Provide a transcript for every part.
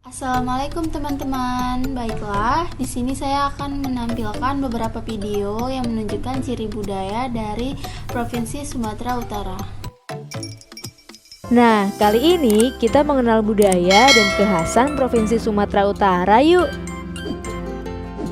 Assalamualaikum teman-teman. Baiklah, di sini saya akan menampilkan beberapa video yang menunjukkan ciri budaya dari Provinsi Sumatera Utara. Nah, kali ini kita mengenal budaya dan kekhasan Provinsi Sumatera Utara yuk.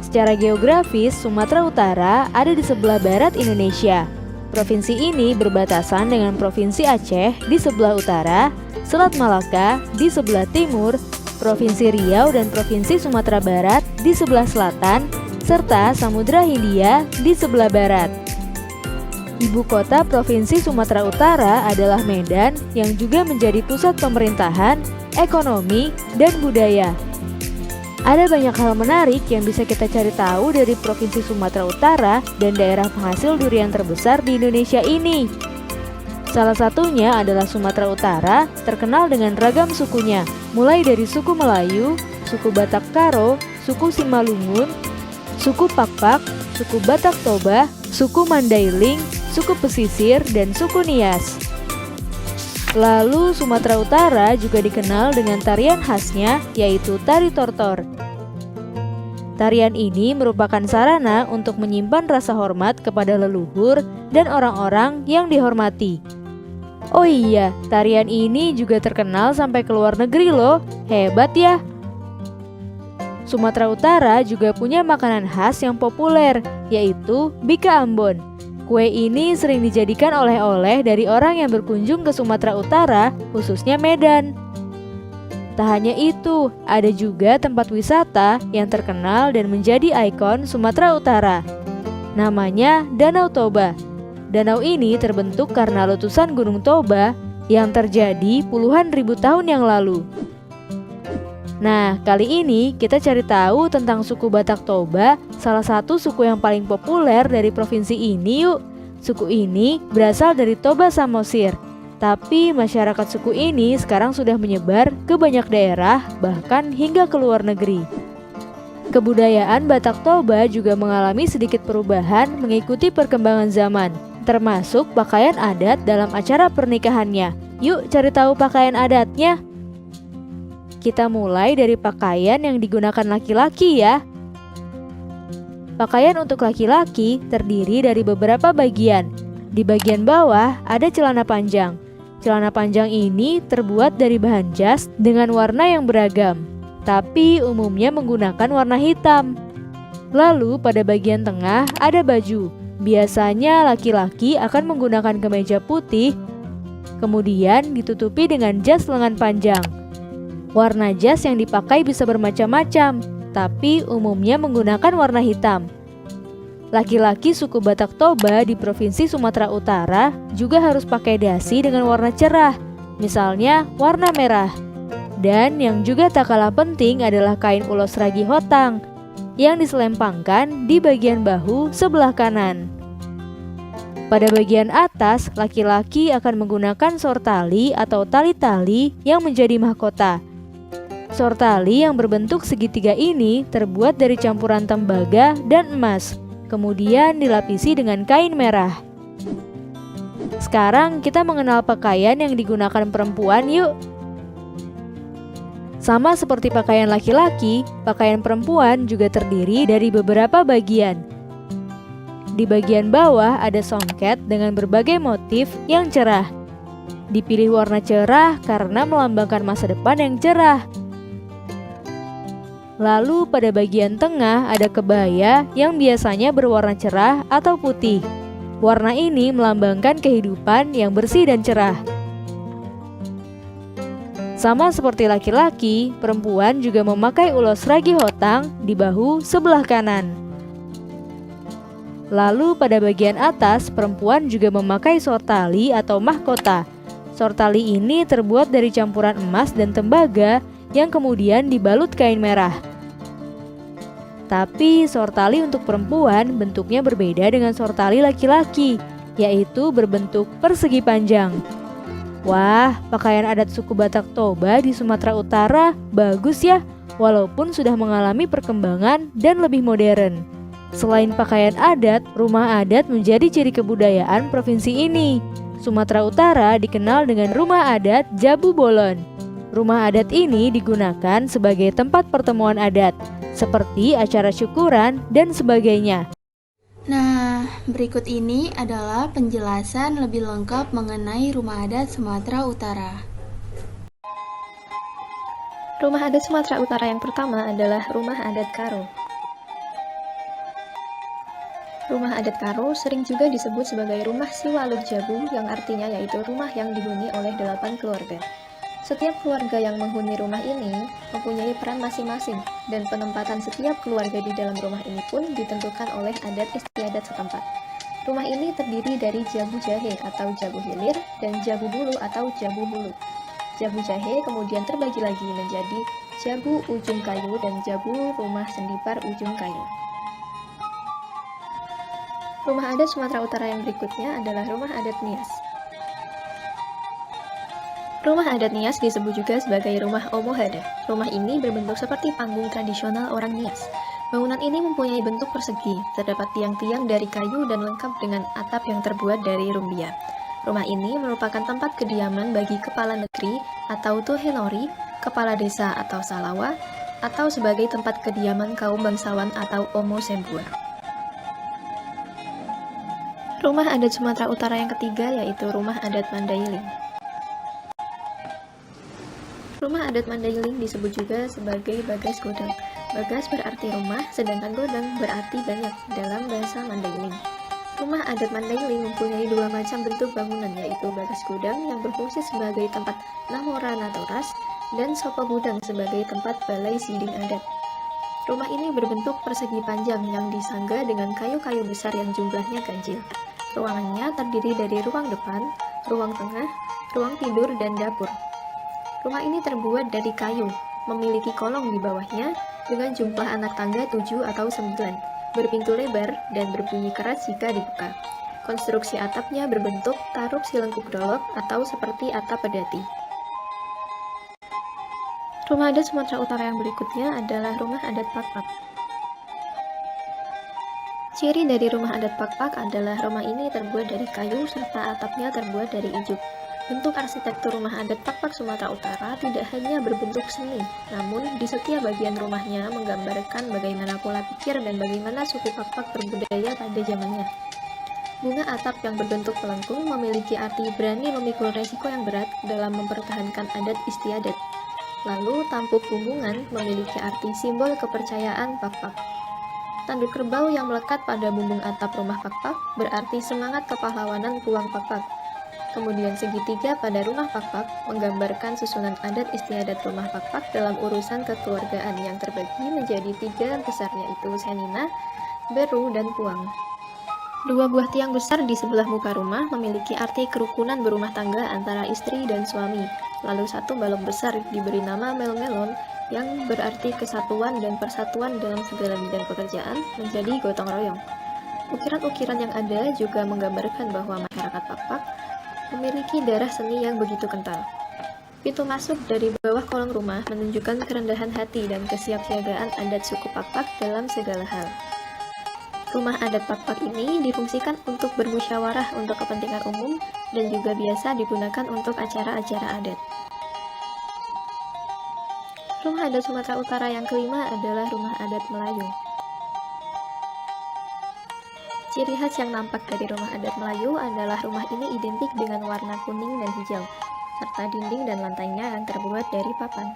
Secara geografis, Sumatera Utara ada di sebelah barat Indonesia. Provinsi ini berbatasan dengan Provinsi Aceh di sebelah utara, Selat Malaka di sebelah timur, Provinsi Riau dan Provinsi Sumatera Barat di sebelah selatan, serta Samudra Hindia di sebelah barat. Ibu kota Provinsi Sumatera Utara adalah Medan yang juga menjadi pusat pemerintahan, ekonomi, dan budaya. Ada banyak hal menarik yang bisa kita cari tahu dari Provinsi Sumatera Utara dan daerah penghasil durian terbesar di Indonesia ini. Salah satunya adalah Sumatera Utara, terkenal dengan ragam sukunya, mulai dari suku Melayu, suku Batak Karo, suku Simalungun, suku Pakpak, suku Batak Toba, suku Mandailing, suku Pesisir, dan suku Nias. Lalu Sumatera Utara juga dikenal dengan tarian khasnya, yaitu tari tortor. Tarian ini merupakan sarana untuk menyimpan rasa hormat kepada leluhur dan orang-orang yang dihormati. Oh iya, tarian ini juga terkenal sampai ke luar negeri loh, hebat ya! Sumatera Utara juga punya makanan khas yang populer, yaitu Bika Ambon. Kue ini sering dijadikan oleh-oleh dari orang yang berkunjung ke Sumatera Utara, khususnya Medan. Tak hanya itu, ada juga tempat wisata yang terkenal dan menjadi ikon Sumatera Utara. Namanya Danau Toba. Danau ini terbentuk karena letusan Gunung Toba yang terjadi puluhan ribu tahun yang lalu. Nah, kali ini kita cari tahu tentang suku Batak Toba, salah satu suku yang paling populer dari provinsi ini yuk. Suku ini berasal dari Toba Samosir, tapi masyarakat suku ini sekarang sudah menyebar ke banyak daerah, bahkan hingga ke luar negeri. Kebudayaan Batak Toba juga mengalami sedikit perubahan mengikuti perkembangan zaman, termasuk pakaian adat dalam acara pernikahannya. Yuk cari tahu pakaian adatnya. Kita mulai dari pakaian yang digunakan laki-laki ya. Pakaian untuk laki-laki terdiri dari beberapa bagian. Di bagian bawah ada celana panjang. Celana panjang ini terbuat dari bahan jas dengan warna yang beragam, tapi umumnya menggunakan warna hitam. Lalu pada bagian tengah ada baju. Biasanya laki-laki akan menggunakan kemeja putih, kemudian ditutupi dengan jas lengan panjang. Warna jas yang dipakai bisa bermacam-macam, tapi umumnya menggunakan warna hitam. Laki-laki suku Batak Toba di Provinsi Sumatera Utara juga harus pakai dasi dengan warna cerah, misalnya warna merah. Dan yang juga tak kalah penting adalah kain ulos ragi hotang yang diselempangkan di bagian bahu sebelah kanan. Pada bagian atas, laki-laki akan menggunakan sortali atau tali-tali yang menjadi mahkota. Sortali yang berbentuk segitiga ini terbuat dari campuran tembaga dan emas, kemudian dilapisi dengan kain merah. Sekarang kita mengenal pakaian yang digunakan perempuan yuk. Sama seperti pakaian laki-laki, pakaian perempuan juga terdiri dari beberapa bagian. Di bagian bawah ada songket dengan berbagai motif yang cerah. Dipilih warna cerah karena melambangkan masa depan yang cerah. Lalu pada bagian tengah ada kebaya yang biasanya berwarna cerah atau putih. Warna ini melambangkan kehidupan yang bersih dan cerah. Sama seperti laki-laki, perempuan juga memakai ulos ragi hotang di bahu sebelah kanan. Lalu pada bagian atas, perempuan juga memakai sortali atau mahkota. Sortali ini terbuat dari campuran emas dan tembaga yang kemudian dibalut kain merah. Tapi sortali untuk perempuan bentuknya berbeda dengan sortali laki-laki, yaitu berbentuk persegi panjang. Wah, pakaian adat suku Batak Toba di Sumatera Utara bagus ya, walaupun sudah mengalami perkembangan dan lebih modern. Selain pakaian adat, rumah adat menjadi ciri kebudayaan provinsi ini. Sumatera Utara dikenal dengan rumah adat Jabu Bolon. Rumah adat ini digunakan sebagai tempat pertemuan adat, seperti acara syukuran dan sebagainya. Nah, berikut ini adalah penjelasan lebih lengkap mengenai rumah adat Sumatera Utara. Rumah adat Sumatera Utara yang pertama adalah Rumah Adat Karo. Rumah adat Karo sering juga disebut sebagai Rumah Siwaluk Jabu, yang artinya yaitu rumah yang dihuni oleh 8 keluarga. Setiap keluarga yang menghuni rumah ini mempunyai peran masing-masing, dan penempatan setiap keluarga di dalam rumah ini pun ditentukan oleh adat istiadat setempat. Rumah ini terdiri dari jabu jahe atau jabu hilir dan jabu bulu atau jabu hulu. Jabu jahe kemudian terbagi lagi menjadi jabu ujung kayu dan jabu rumah sendipar ujung kayu. Rumah adat Sumatera Utara yang berikutnya adalah Rumah Adat Nias. Rumah adat Nias disebut juga sebagai Rumah Omohada. Rumah ini berbentuk seperti panggung tradisional orang Nias. Bangunan ini mempunyai bentuk persegi, terdapat tiang-tiang dari kayu dan lengkap dengan atap yang terbuat dari rumbia. Rumah ini merupakan tempat kediaman bagi kepala negeri atau tuhenori, kepala desa atau salawa, atau sebagai tempat kediaman kaum bangsawan atau Omo Sembua. Rumah adat Sumatera Utara yang ketiga yaitu Rumah Adat Mandailing. Rumah adat Mandailing disebut juga sebagai Bagas Godang. Bagas berarti rumah, sedangkan Godang berarti banyak dalam bahasa Mandailing. Rumah adat Mandailing mempunyai 2 macam bentuk bangunan, yaitu Bagas Godang yang berfungsi sebagai tempat namoran atau ras, dan Sopo Gudang sebagai tempat balai siding adat. Rumah ini berbentuk persegi panjang yang disangga dengan kayu-kayu besar yang jumlahnya ganjil. Ruangannya terdiri dari ruang depan, ruang tengah, ruang tidur, dan dapur. Rumah ini terbuat dari kayu, memiliki kolong di bawahnya dengan jumlah anak tangga 7 atau 9, berpintu lebar dan berbunyi keras jika dibuka. Konstruksi atapnya berbentuk tarup silengkuk dolok atau seperti atap pedati. Rumah adat Sumatera Utara yang berikutnya adalah Rumah Adat Pakpak. Ciri dari rumah adat Pakpak adalah rumah ini terbuat dari kayu serta atapnya terbuat dari ijuk. Bentuk arsitektur rumah adat Pakpak Sumatera Utara tidak hanya berbentuk seni, namun di setiap bagian rumahnya menggambarkan bagaimana pola pikir dan bagaimana suku Pakpak berbudaya pada zamannya. Bunga atap yang berbentuk pelengkung memiliki arti berani memikul resiko yang berat dalam mempertahankan adat istiadat. Lalu tampuk bumbungan memiliki arti simbol kepercayaan Pakpak. Tanduk kerbau yang melekat pada bumbung atap rumah Pakpak berarti semangat kepahlawanan Puang Pakpak. Kemudian segitiga pada rumah Pakpak menggambarkan susunan adat istiadat rumah Pakpak dalam urusan kekeluargaan yang terbagi menjadi 3 besar, yaitu Senina, Beru, dan Puang. 2 buah tiang besar di sebelah muka rumah memiliki arti kerukunan berumah tangga antara istri dan suami. Lalu 1 balok besar diberi nama Melmelon yang berarti kesatuan dan persatuan dalam segala bidang pekerjaan menjadi gotong royong. Ukiran-ukiran yang ada juga menggambarkan bahwa masyarakat Pakpak memiliki darah seni yang begitu kental. Pintu masuk dari bawah kolong rumah menunjukkan kerendahan hati dan kesiapsiagaan adat suku Pakpak dalam segala hal. Rumah adat Pakpak ini difungsikan untuk bermusyawarah untuk kepentingan umum dan juga biasa digunakan untuk acara-acara adat. Rumah adat Sumatera Utara yang kelima adalah Rumah Adat Melayu. Ciri khas yang nampak dari rumah adat Melayu adalah rumah ini identik dengan warna kuning dan hijau, serta dinding dan lantainya yang terbuat dari papan.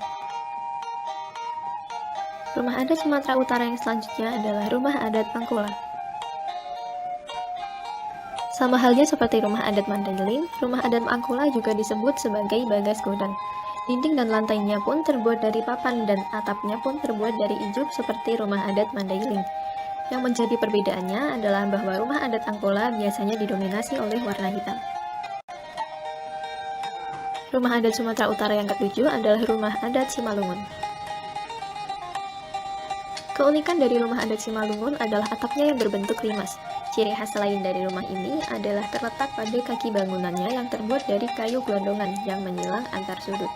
Rumah adat Sumatera Utara yang selanjutnya adalah Rumah Adat Angkola. Sama halnya seperti rumah adat Mandailing, rumah adat Angkola juga disebut sebagai Bagas Godang. Dinding dan lantainya pun terbuat dari papan dan atapnya pun terbuat dari ijuk seperti rumah adat Mandailing. Yang menjadi perbedaannya adalah bahwa rumah adat Angkola biasanya didominasi oleh warna hitam. Rumah adat Sumatera Utara yang ketujuh adalah Rumah Adat Simalungun. Keunikan dari rumah adat Simalungun adalah atapnya yang berbentuk limas. Ciri khas lain dari rumah ini adalah terletak pada kaki bangunannya yang terbuat dari kayu gelondongan yang menyilang antar sudut.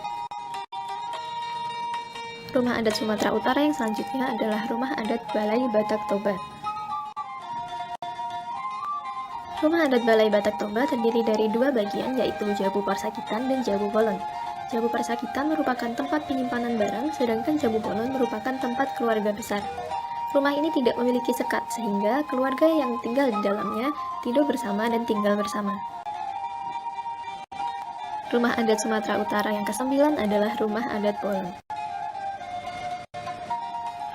Rumah adat Sumatera Utara yang selanjutnya adalah Rumah Adat Balai Batak Toba. Rumah adat Balai Batak Toba terdiri dari 2 bagian, yaitu Jabu Parsakitan dan Jabu Bolon. Jabu Persakitan merupakan tempat penyimpanan barang, sedangkan Jabu Bolon merupakan tempat keluarga besar. Rumah ini tidak memiliki sekat, sehingga keluarga yang tinggal di dalamnya tidur bersama dan tinggal bersama. Rumah adat Sumatera Utara yang ke-9 adalah Rumah Adat Bolon.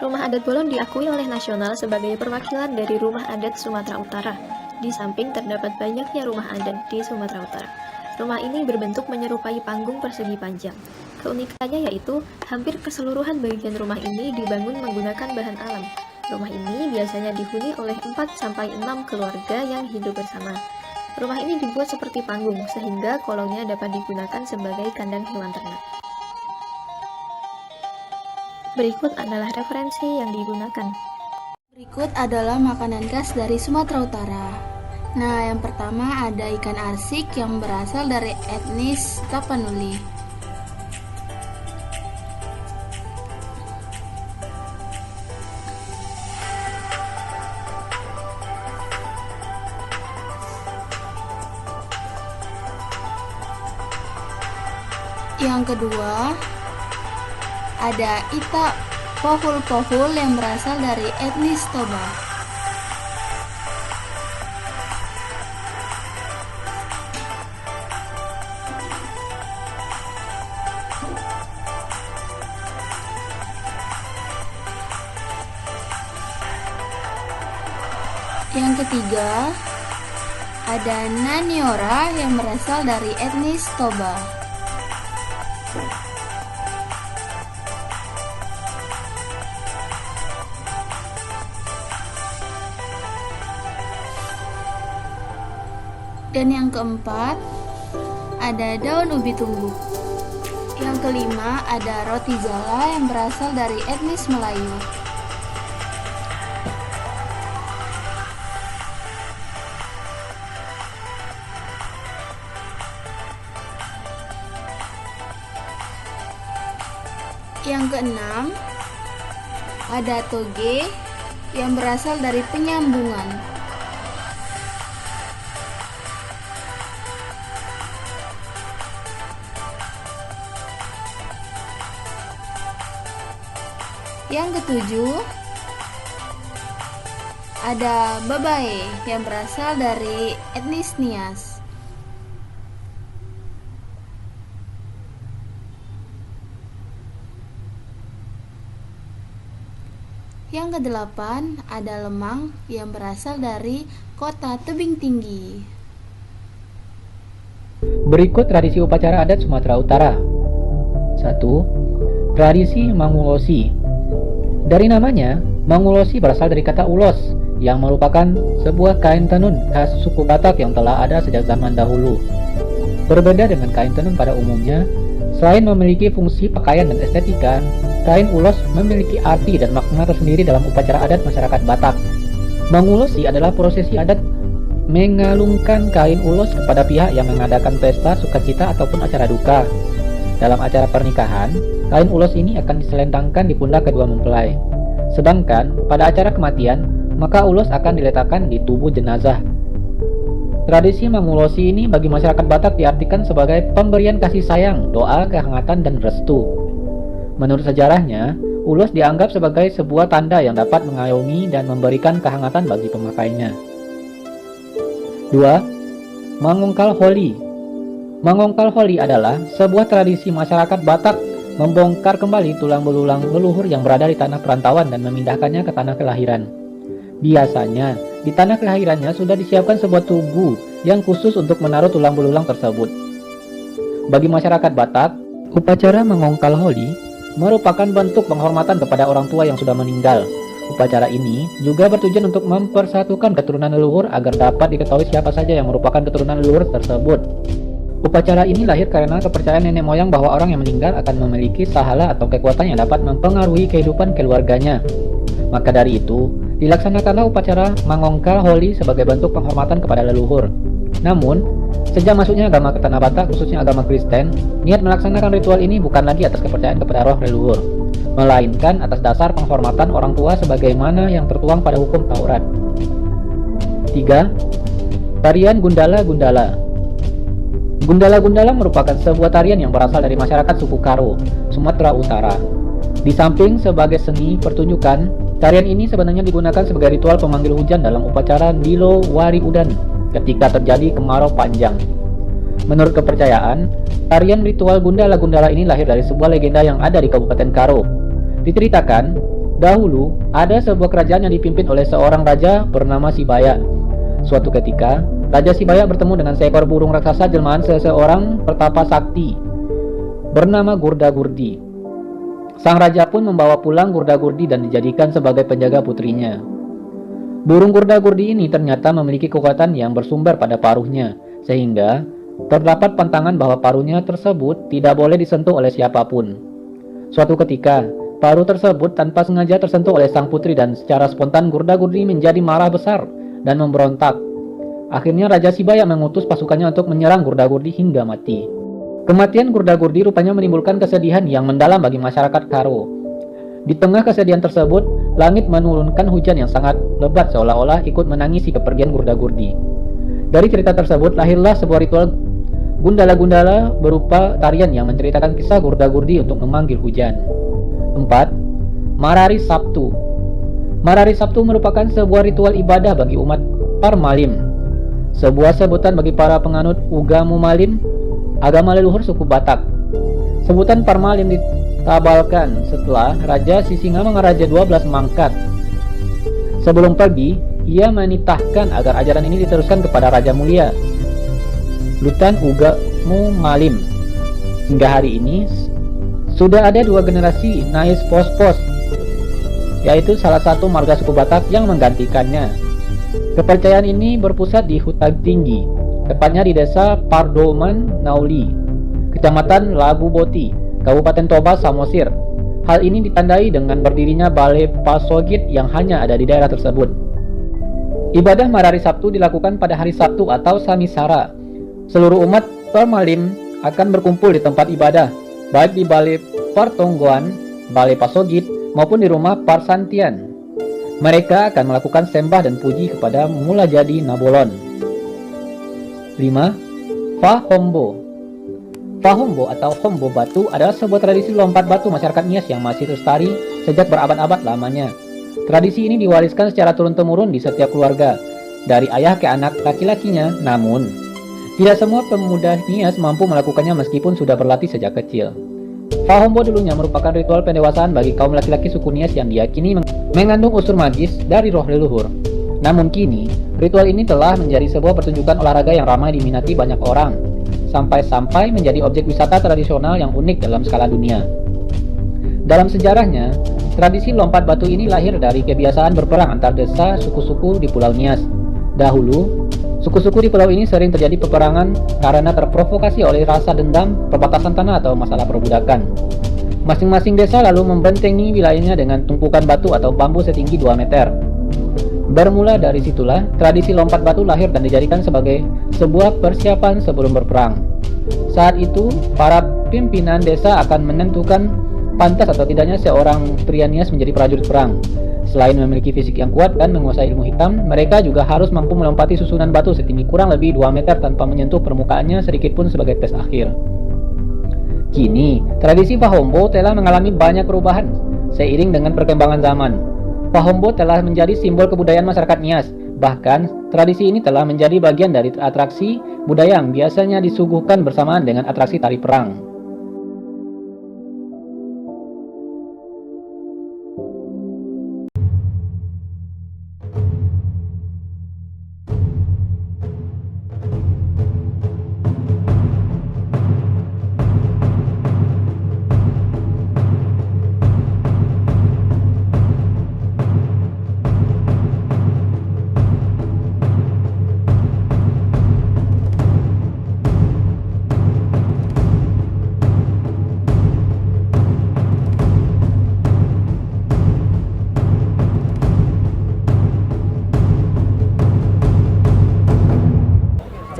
Rumah adat Bolon diakui oleh nasional sebagai perwakilan dari rumah adat Sumatera Utara. Di samping terdapat banyaknya rumah adat di Sumatera Utara. Rumah ini berbentuk menyerupai panggung persegi panjang. Keunikannya yaitu hampir keseluruhan bagian rumah ini dibangun menggunakan bahan alam. Rumah ini biasanya dihuni oleh 4-6 keluarga yang hidup bersama. Rumah ini dibuat seperti panggung, sehingga kolongnya dapat digunakan sebagai kandang hewan ternak. Berikut adalah referensi yang digunakan. Berikut adalah makanan khas dari Sumatera Utara. Nah, yang pertama ada ikan arsik yang berasal dari etnis Tapanuli. Yang kedua ada ita pohul-pohul yang berasal dari etnis Toba. Yang ketiga ada Naniora yang berasal dari etnis Toba. Dan yang keempat ada daun ubi tumbuk. Yang kelima ada roti jala yang berasal dari etnis Melayu. Yang keenam ada toge yang berasal dari penyambungan. Yang ketujuh ada babae yang berasal dari etnis Nias. Yang kedelapan ada lemang yang berasal dari kota tebing tinggi. Berikut tradisi upacara adat Sumatera Utara. 1. Tradisi Mangulosi. Dari namanya, Mangulosi berasal dari kata ulos, yang merupakan sebuah kain tenun khas suku Batak yang telah ada sejak zaman dahulu. Berbeda dengan kain tenun pada umumnya, selain memiliki fungsi pakaian dan estetika, kain ulos memiliki arti dan makna tersendiri dalam upacara adat masyarakat Batak. Mangulosi adalah prosesi adat mengalungkan kain ulos kepada pihak yang mengadakan pesta, sukacita, ataupun acara duka. Dalam acara pernikahan, kain ulos ini akan diselendangkan di pundak kedua mempelai. Sedangkan pada acara kematian, maka ulos akan diletakkan di tubuh jenazah. Tradisi Mangulosi ini bagi masyarakat Batak diartikan sebagai pemberian kasih sayang, doa, kehangatan, dan restu. Menurut sejarahnya, ulos dianggap sebagai sebuah tanda yang dapat mengayomi dan memberikan kehangatan bagi pemakainya. 2. Mangongkal Holi. Mangongkal Holi adalah sebuah tradisi masyarakat Batak membongkar kembali tulang belulang leluhur yang berada di tanah perantauan dan memindahkannya ke tanah kelahiran. Biasanya, di tanah kelahirannya sudah disiapkan sebuah tugu yang khusus untuk menaruh tulang belulang tersebut. Bagi masyarakat Batak, upacara Mangongkal Holi merupakan bentuk penghormatan kepada orang tua yang sudah meninggal. Upacara ini juga bertujuan untuk mempersatukan keturunan leluhur agar dapat diketahui siapa saja yang merupakan keturunan leluhur tersebut. Upacara ini lahir karena kepercayaan nenek moyang bahwa orang yang meninggal akan memiliki sahala atau kekuatan yang dapat mempengaruhi kehidupan keluarganya. Maka dari itu, dilaksanakanlah upacara Mangongkal Holi sebagai bentuk penghormatan kepada leluhur. Namun, sejak masuknya agama ke tanah Batak, khususnya agama Kristen, niat melaksanakan ritual ini bukan lagi atas kepercayaan kepada roh leluhur, melainkan atas dasar penghormatan orang tua sebagaimana yang tertuang pada hukum Taurat. 3. Tarian Gundala-Gundala. Gundala-gundala merupakan sebuah tarian yang berasal dari masyarakat suku Karo, Sumatera Utara. Di samping sebagai seni pertunjukan, tarian ini sebenarnya digunakan sebagai ritual pemanggil hujan dalam upacara Dilo Wari Udan ketika terjadi kemarau panjang. Menurut kepercayaan, tarian ritual Gundala-gundala ini lahir dari sebuah legenda yang ada di Kabupaten Karo. Diceritakan, dahulu ada sebuah kerajaan yang dipimpin oleh seorang raja bernama Sibaya. Suatu ketika, Raja Sibaya bertemu dengan seekor burung raksasa jelmaan seseorang pertapa sakti bernama Gurda-Gurdi. Sang raja pun membawa pulang Gurda-Gurdi dan dijadikan sebagai penjaga putrinya. Burung Gurda-Gurdi ini ternyata memiliki kekuatan yang bersumber pada paruhnya, sehingga terdapat pantangan bahwa paruhnya tersebut tidak boleh disentuh oleh siapapun. Suatu ketika, paruh tersebut tanpa sengaja tersentuh oleh sang putri dan secara spontan Gurda-Gurdi menjadi marah besar dan memberontak. Akhirnya Raja Sibaya mengutus pasukannya untuk menyerang Gurda-Gurdi hingga mati. Kematian Gurda-Gurdi rupanya menimbulkan kesedihan yang mendalam bagi masyarakat Karo. Di tengah kesedihan tersebut, langit menurunkan hujan yang sangat lebat seolah-olah ikut menangisi kepergian Gurda-Gurdi. Dari cerita tersebut lahirlah sebuah ritual Gundala-gundala berupa tarian yang menceritakan kisah Gurda-Gurdi untuk memanggil hujan. 4. Marari Sabtu. Marari Sabtu merupakan sebuah ritual ibadah bagi umat Parmalim, sebuah sebutan bagi para penganut Ugamu Malim, agama leluhur suku Batak. Sebutan Parmalim ditabalkan setelah Raja Sisinga mengaraja 12 mangkat. Sebelum pergi, ia menitahkan agar ajaran ini diteruskan kepada Raja Mulia, Lutan Ugamu Malim. Hingga hari ini sudah ada 2 generasi Nais Pos-Pos, yaitu salah satu marga suku Batak yang menggantikannya. Kepercayaan ini berpusat di Hutan Tinggi, tepatnya di desa Pardoman Nauli, Kecamatan Labu Boti, Kabupaten Toba, Samosir. Hal ini ditandai dengan berdirinya Balai Pasogit yang hanya ada di daerah tersebut. Ibadah Marari Sabtu dilakukan pada hari Sabtu atau Samisara. Seluruh umat Parmalim akan berkumpul di tempat ibadah, baik di Balai Partonggoan, Balai Pasogit, maupun di rumah Parsantian. Mereka akan melakukan sembah dan puji kepada Mula Jadi Nabolon. 5. Fahombo. Fahombo atau Hombo Batu adalah sebuah tradisi lompat batu masyarakat Nias yang masih lestari sejak berabad-abad lamanya. Tradisi ini diwariskan secara turun-temurun di setiap keluarga, dari ayah ke anak laki-lakinya. Namun, tidak semua pemuda Nias mampu melakukannya meskipun sudah berlatih sejak kecil. Fahombo dulunya merupakan ritual pendewasaan bagi kaum laki-laki suku Nias yang diyakini mengandung unsur magis dari roh leluhur. Namun kini, ritual ini telah menjadi sebuah pertunjukan olahraga yang ramai diminati banyak orang, sampai-sampai menjadi objek wisata tradisional yang unik dalam skala dunia. Dalam sejarahnya, tradisi lompat batu ini lahir dari kebiasaan berperang antar desa suku-suku di Pulau Nias. Dahulu, suku-suku di pulau ini sering terjadi peperangan karena terprovokasi oleh rasa dendam, perbatasan tanah, atau masalah perbudakan. Masing-masing desa lalu membentengi wilayahnya dengan tumpukan batu atau bambu setinggi 2 meter. Bermula dari situlah, tradisi lompat batu lahir dan dijadikan sebagai sebuah persiapan sebelum berperang. Saat itu, para pimpinan desa akan menentukan pantas atau tidaknya seorang pria Nias menjadi prajurit perang. Selain memiliki fisik yang kuat dan menguasai ilmu hitam, mereka juga harus mampu melompati susunan batu setinggi kurang lebih 2 meter tanpa menyentuh permukaannya sedikitpun sebagai tes akhir. Kini, tradisi Fahombo telah mengalami banyak perubahan seiring dengan perkembangan zaman. Fahombo telah menjadi simbol kebudayaan masyarakat Nias. Bahkan, tradisi ini telah menjadi bagian dari atraksi budaya yang biasanya disuguhkan bersamaan dengan atraksi tari perang.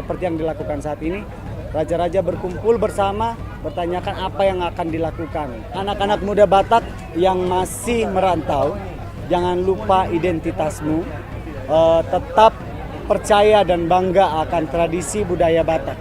Seperti yang dilakukan saat ini, raja-raja berkumpul bersama, bertanyakan apa yang akan dilakukan. Anak-anak muda Batak yang masih merantau, jangan lupa identitasmu, tetap percaya dan bangga akan tradisi budaya Batak.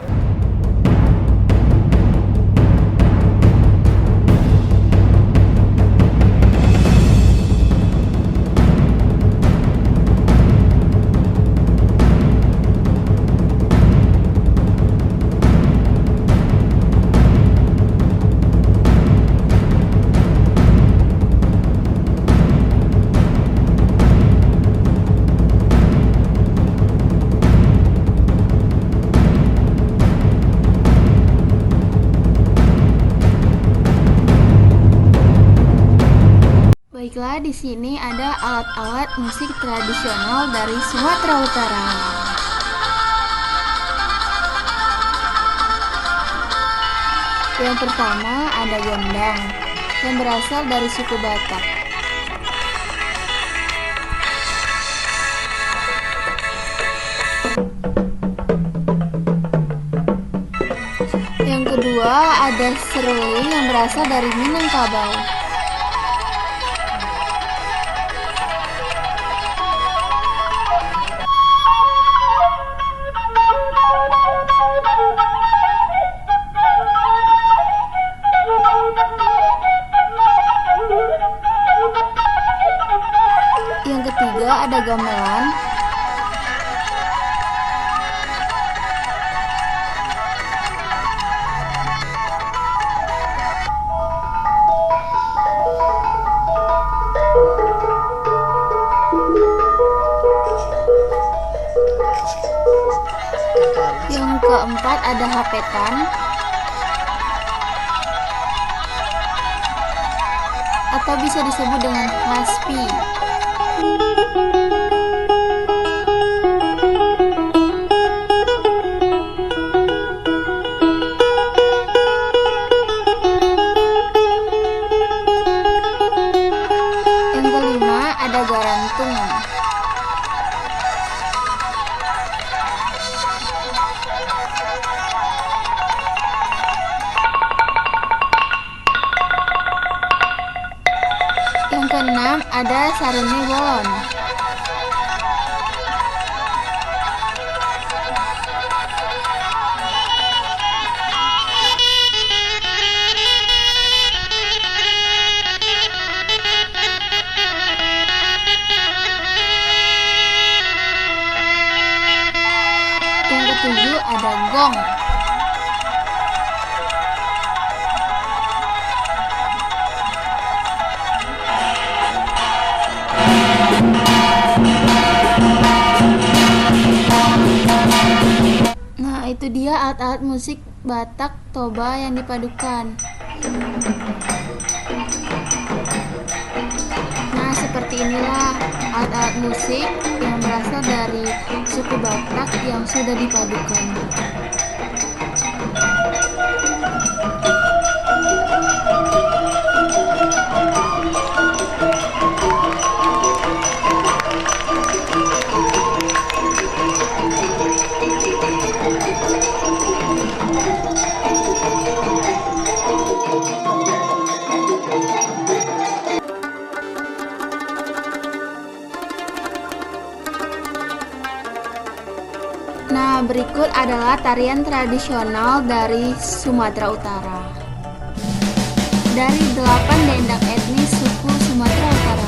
Baiklah, di sini ada alat-alat musik tradisional dari Sumatera Utara. Yang pertama ada gondang yang berasal dari suku Batak. Yang kedua ada seruling yang berasal dari Minangkabau. Yang ketiga ada gamelan. Yang keempat ada hapetan. Atau bisa disebut dengan haspi. Yang kelima ada garantung. Yang keenam ada saruni bolon. Yang ketujuh ada gong. Nah, itu dia alat-alat musik Batak Toba yang dipadukan. Nah, seperti inilah alat-alat musik yang berasal dari suku Batak yang sudah dipadukan. Nah, berikut adalah tarian tradisional dari Sumatera Utara. Dari 8 dendang etnis suku Sumatera Utara.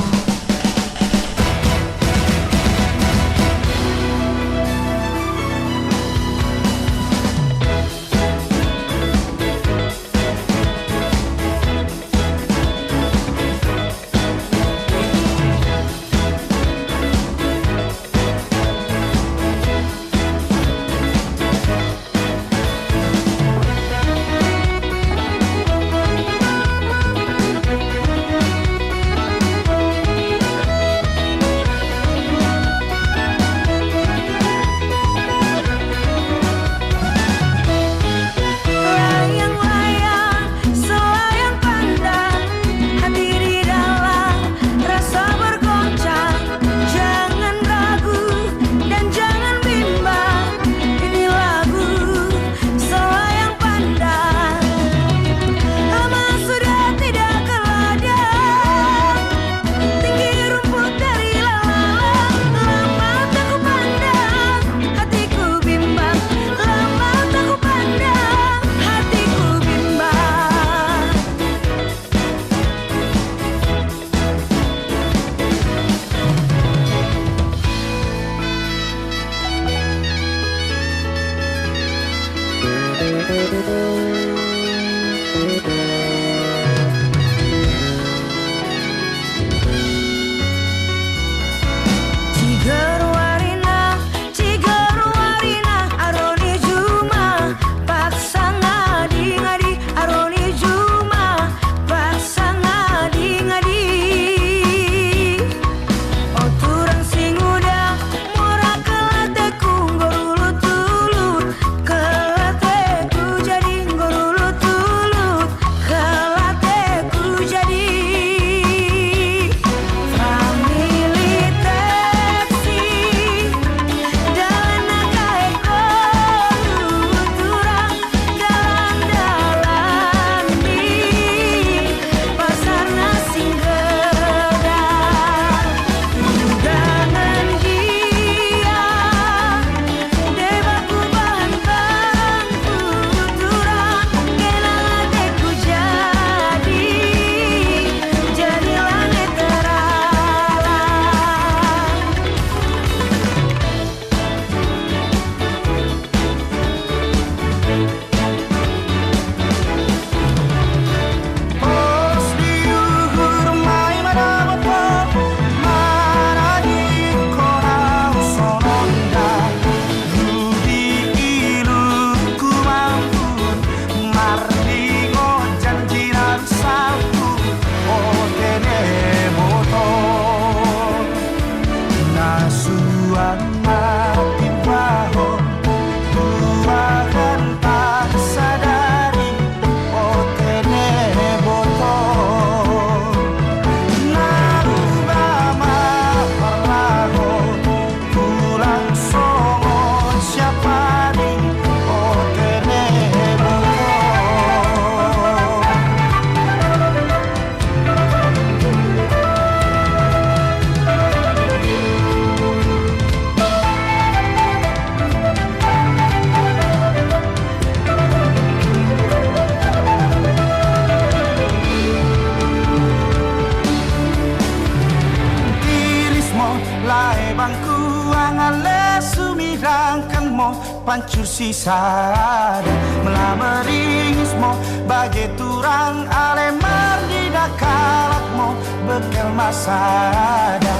lae bangku angale sumirangkan mo pancur sisada melameringis mo bagai turang ale mardida kalak mo bekel masada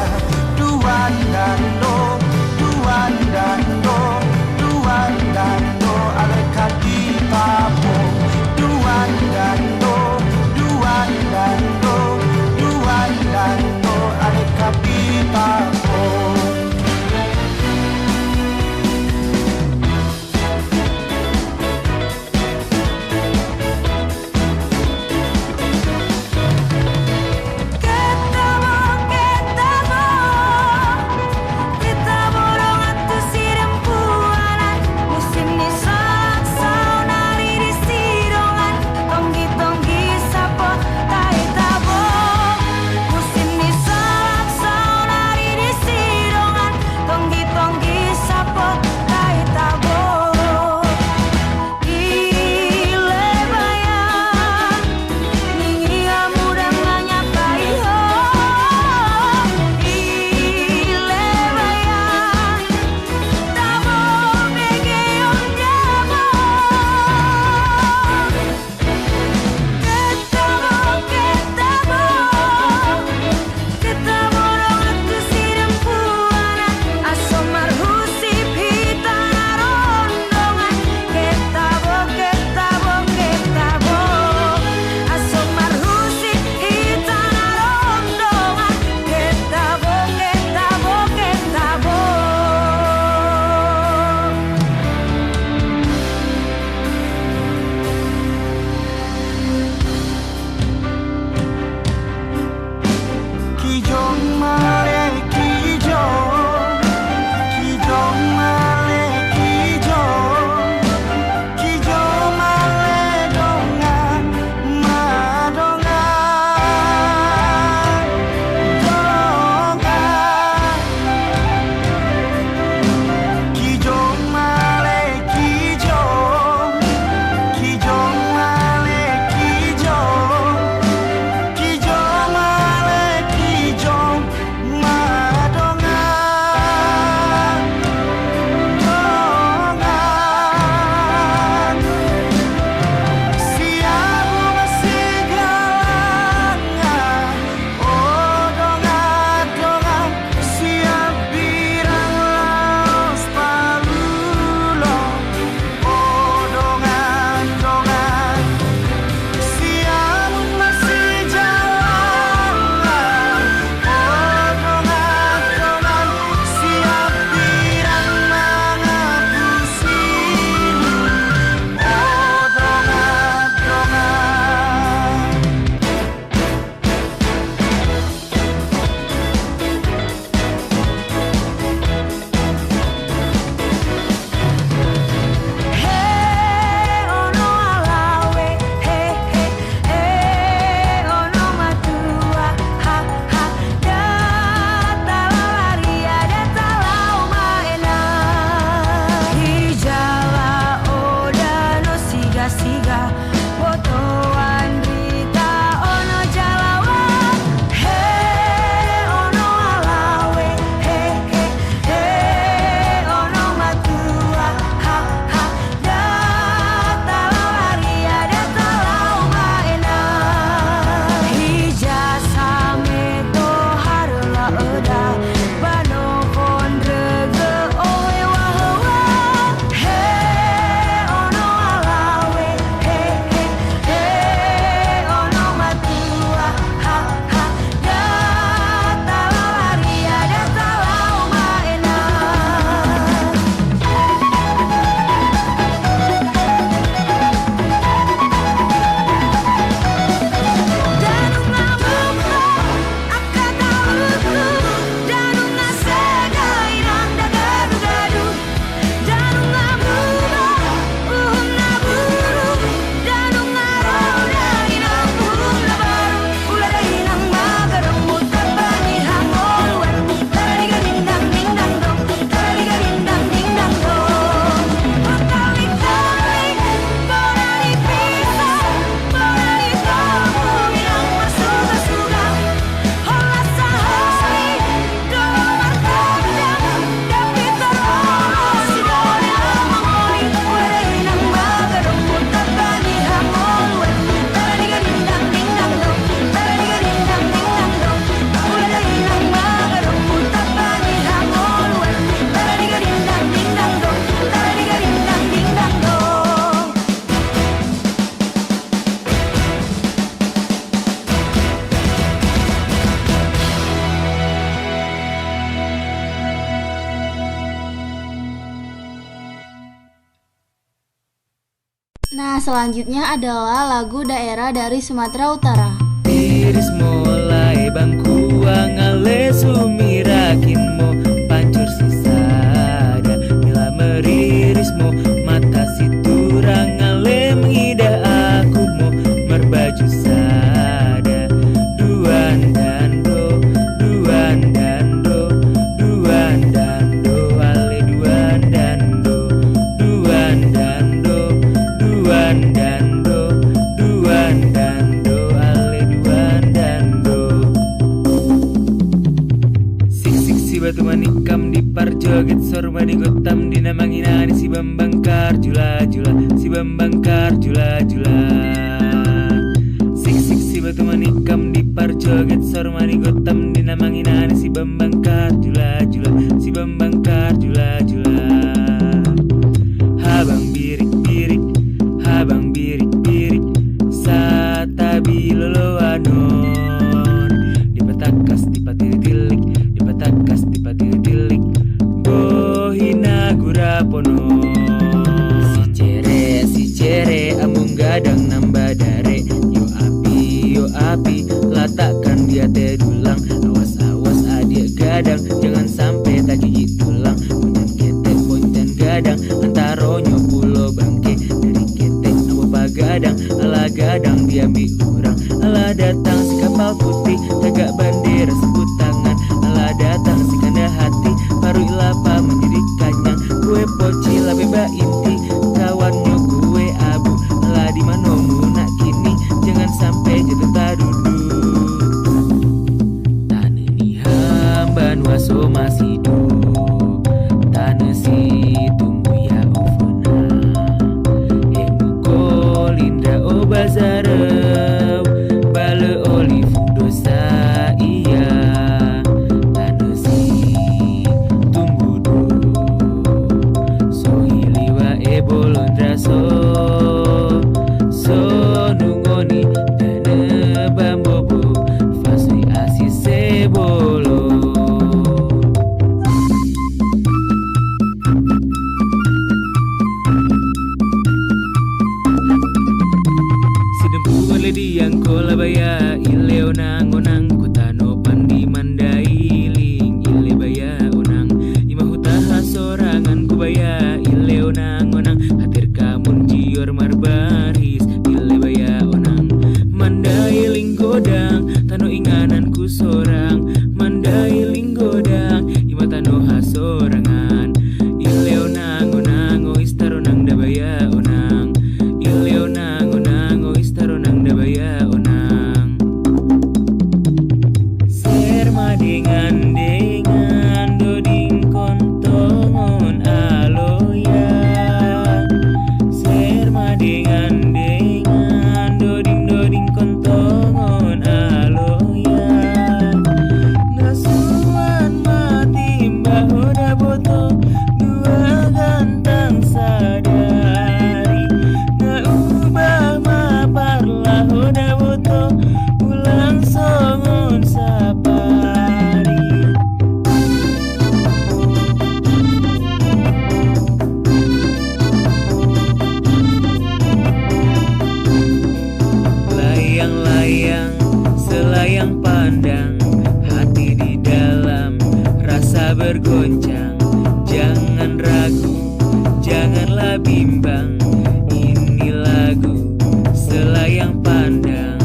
duan dando ale kadita mo duan dando ale kadita mo. Kita borong atu sirem Nah, selanjutnya adalah lagu daerah dari Sumatera Utara. Tiris mulai bangku angale sumirakinmu pancur sisada nila merirismu mata si turang ale mengidah aku mu merbaju sada duan dan do duan dan do duan dan do ale duan dan do duan dan do duan dan do duan dan do ale duan dan do sik si batu manikam di parjoget sorma di gotam di namanginani si bambangkar jula jula si bambangkar jula jula sik si batu manikam di parjoget sorma di gotam di namanginani si bambangkar jula jula si bambangkar jula jula habang birik birik habang birik birik satabi loloanon di patakas di patiri-tilik di patakas di patiri-tilik bohina gurapono si cere amung gadang nambah dare yo api letakkan dia teh dulang awas awas adik gadang jangan sampai tak gigit tulang poncan ketek poncan gadang antaronyo pulo bangke dari ketek apa gadang ala gadang diambil orang ala datang si kapal putih tegak bandera sebut tangan ala datang si kanda hati paru ilapa menjadi kanyang kue poci la beba inti kawannya kue abu ala di manomu nak kini jangan sampai jatuh tadudu tane ni hamban waso masih do tane si tunggu ya ofona emu kolinda obazarau bale olive dosa iya tane si tunggu do so hiliwa ebolondra so nungoni dana bambobo fasui asis sebolo sidempu wale diang kola baya ileo nang onang kutano pandi mandailing ile baya onang imahutaha sorangan kubaya ileo nang onang hatir kamun jior marbaris ile baya onang mandailing godang tano ingananku sorang mandailing godang imatano hasorangan ileo nang onang o istaro nang dabaya onang ileo nang onang o istaro nang dabaya onang serma dengan doding kontongon aloya serma dengan doding kontongon aloya nasuan mati mbah udah boto dua gantang sadari na ubah maparlah udah boto ulang songon sapari layang-layang selayang pandang hati di dalam rasa bergoncang jangan ragu janganlah bimbang ini lagu selayang pandang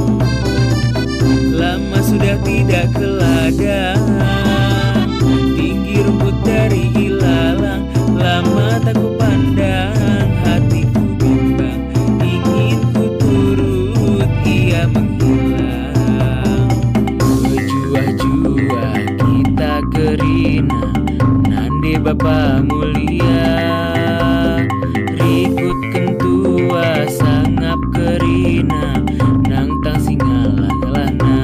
lama sudah tidak ke ladang tinggi rumput dari ilalang lama tak ku pandang hatiku bimbang ingin ku turut ia menghilang berjuah-juah kita kerina nande bapa mulia rikut kentua sangap kerina nang tang singalah-lana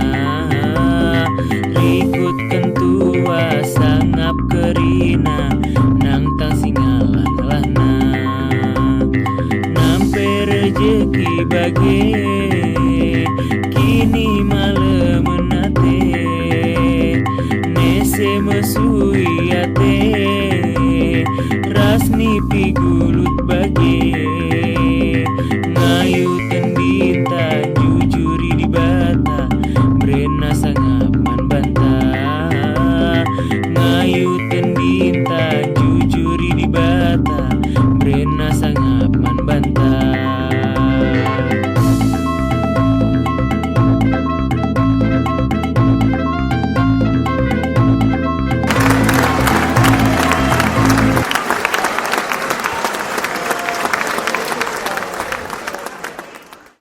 rikut kentua sangap kerina nang tang singalah-lana nampe rejeki bage kini malam menate nese mesui ate rasni pigulut bage